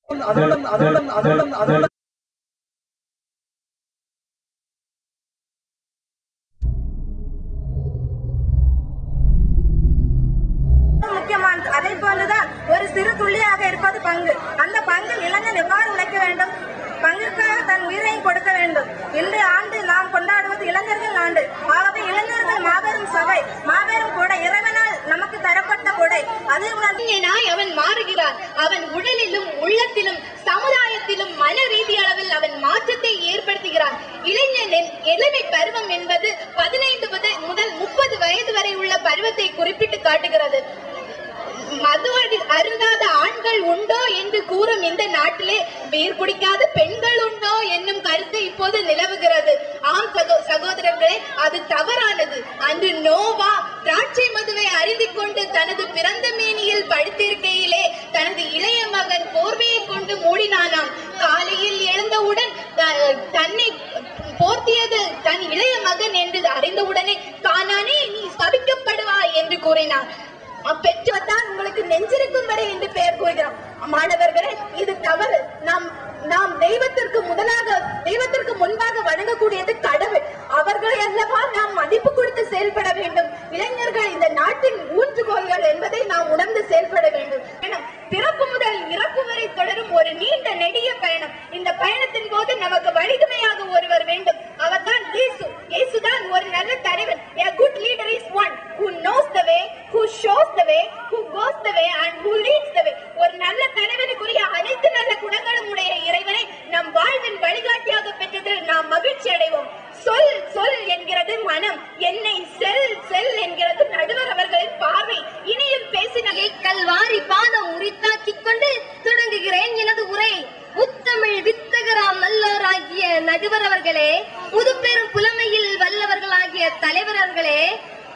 முக்கியமானது. அதே போலதான் ஒரு சிறு துள்ளியாக இருப்பது பங்கு. அந்த பங்கில் இளைஞன் எவ்வாறு உழைக்க வேண்டும், பங்கிற்காக தன் உயிரையும் கொடுக்க வேண்டும். இன்றைய ஆண்டு நாம் கொண்டாடுவது இளைஞர்கள் ஆண்டு. ஆகவே இளைஞர்கள் மாபெரும் சபை, மாபெரும் கொடை, இறைவனால் நமக்கு தரப்பட்ட கொடை. அதை உணர்ந்தாய் அவன் மாறுகிறான். அவன் உடலிலும் உள்ளத்திலும் சமுதாயத்திலும் மன ரீதி அளவில் அவன் மாற்றத்தை ஏற்படுத்துகிறான். இளைஞனின் இளமை பருவம் என்பது 15 முதல் 30 வயது வரை உள்ள பருவத்தை குறிப்பிட்டு காட்டுகிறது. மது அருந்தாத ஆண்கள் உண்டோ என்று கூறும் இந்த நாட்டிலே பீர் குடிக்காத பெண்கள் உண்டோ என்னும் கருத்து இப்போது நிலவுகிறது. ஆம் சகோதரர்களே, அது தவறானது. அன்று நோவா திராட்சை மதுவை அறிந்து கொண்டு தனது பிறந்த மேனியில் படுத்திருக்கையிலே தனது இளைய மகன் போர்வையை கொண்டு மூடினானாம். காலையில் எழுந்தவுடன் தன்னை போர்த்தியது தன் இளைய மகன் என்று அறிந்தவுடனே தானானே நீ சபிக்கப்படுவாய் என்று கூறினார். பெற்றோர்தான் உங்களுக்கு நெஞ்சிருக்கும் வரை என்று பெயர் கூறுகிறோம். மாணவர்களே, இது தவறு. நாம் தெய்வத்திற்கு முன்பாக வணங்கக்கூடியது கடவுள். அவர்களை அல்லவா நாம் மதிப்பு கொடுத்து செயல்பட வேண்டும். இளைஞர்கள் இந்த நாட்டின் ஊன்றுகோல்கள் என்பதை நாம் உணர்ந்து செயல்பட வேண்டும். பிறப்பு முதல் இறப்பு வரை தொடரும் ஒரு நீண்ட நெடிய பயணம். இந்த பயணத்தின் போது நமக்கு வழிதுணையாக ஒருவர் வேண்டும். அவர்தான் இயேசு. இயேசுதான் ஒரு நல்ல தலைவர். A good leader is one who knows the way, who shows the way, who goes the way and who leads the way. ஒரு நல்ல தலைவனுக்குரிய அனைத்து நல்ல குணங்களும் உடைய இறைவனை நம் வாழ்வின் வழிகாட்டியாக பெற்றதில் நாம் மகிழ்ச்சி அடைவோம். சொல் சொல் என்கிறது மனம், என்னை செல் செல் என்கிறது நடுவர் அவர்களின் பார்வை. இனியும் பேசினே கல்வாரி பாதம் உரித்தாக்கிக் கொண்டு தொடங்குகிறேன் எனது உரை. முத்தமிழ் வித்தகராம் நல்லோராகிய நடுவர் அவர்களே, புதுப்பெரும் புலமையில் வல்லவர்களாகிய தலைவர் அவர்களே,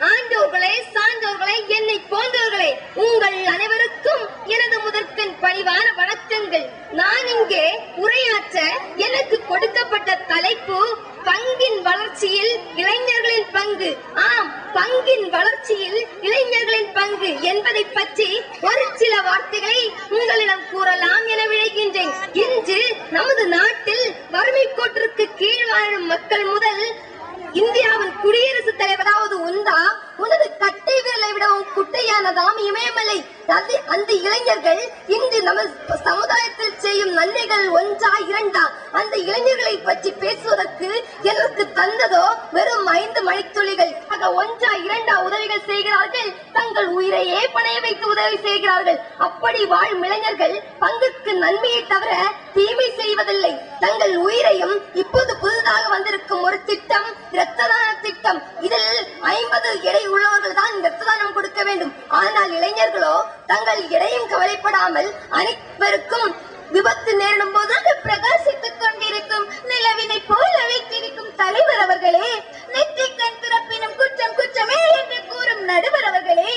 ஆண்டோர்களே, சான்றோர்களே, என்னை போன்றவர்களே, உங்கள் அனைவருக்கும் எனது முதற்கண் பணிவான வணக்கங்கள். நான் இங்கே உரையாற்ற எனக்கு கொடுக்கப்பட்ட தலைப்பு பங்கின் வளர்ச்சியில் இளைஞர்களின் பங்கு. ஆம், பங்கின் வளர்ச்சியில் இளைஞர்களின் பங்கு என்பதை பற்றி ஒரு சில வார்த்தைகளை உங்களிடம் கூறலாம் என விழைகின்றேன். இன்று நமது நாட்டில் வறுமை கோட்டிற்கு கீழ் வாழும் மக்கள் முதல் இந்தியாவின் குடியரசுத் தலைவராவது உண்டா? உனது கட்டை விரலை விடவும் குட்டையானதாம் இமயமலை. அந்த இளைஞர்கள் இன்று நம்ம சமுதாயத்தில் செய்யும் நன்மைகள் ஒன்றா இரண்டா? அந்த இளைஞர்களை பற்றி பேசுவதற்கு எனக்கு தந்ததோ வெறும் 5 மணித்துளிகள். ஒன்றா இரண்டா உதவிகள் செய்கிறார்கள். தங்கள் உயிரையே பணைய வைத்து உதவி செய்கிறார்கள். அப்படி வாழும் இளைஞர்கள் பங்குக்கு நன்மையை தவிர தீமை செய்வதில்லை. தங்கள் உயிரையும் இப்போது புதிதாக வந்திருக்கும் ஒரு திட்டம் இரத்த தான திட்டம். இதில் 50 எடை உள்ளவர்கள் தான் இரத்த தானம் கொடுக்க வேண்டும். ஆனால் இளைஞர்களோ தங்கள் எடையும் கவலைப்படாமல் அனைவருக்கும் விபத்து நேரிடும் போது பிரகாசித்துக் கொண்டிருக்கும் நிலவினை போல வைத்திருக்கும் தலைவர் அவர்களே, நெற்றி கண் திறப்பினும் குற்றம் குற்றமே என்று கூறும் நடுவர் அவர்களே,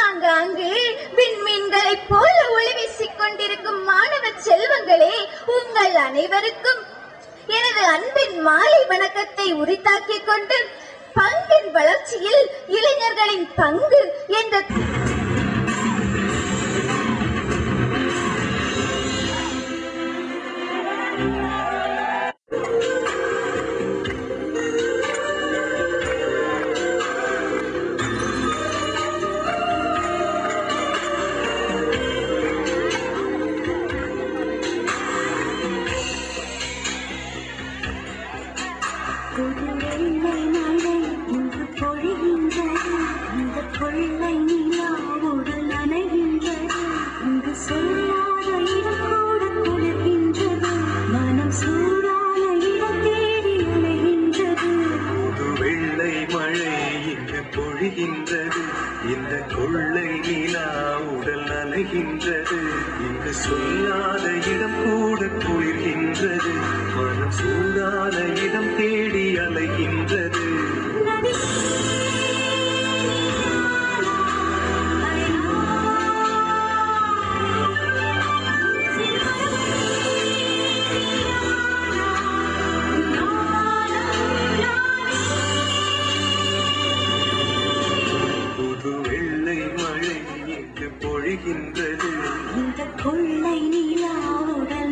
ஆங்காங்கு விண்மீன்களை போல ஒளி வீசிக் கொண்டிருக்கும் மாணவ செல்வங்களே, உங்கள் அனைவருக்கும் எனது அன்பின் மாலை வணக்கத்தை உரித்தாக்கிக் கொண்டு பங்கின் வளர்ச்சியில் இளைஞர்களின் பங்கு என்ற இந்த கொள்ளை நிலா உடல் நனைகின்றது. இங்கு சொல்லாத இடம் கூட குளிர்கின்றது. மனம் சூடான இடம் தேடி அலைகின்றது. இந்த கொள்ளை நிலா உடல்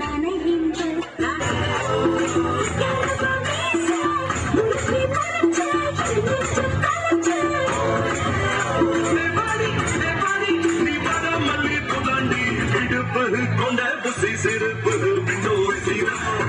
நெருப்பு கொண்ட புசி சிறப்பு விண்ணோர் சிறப்பு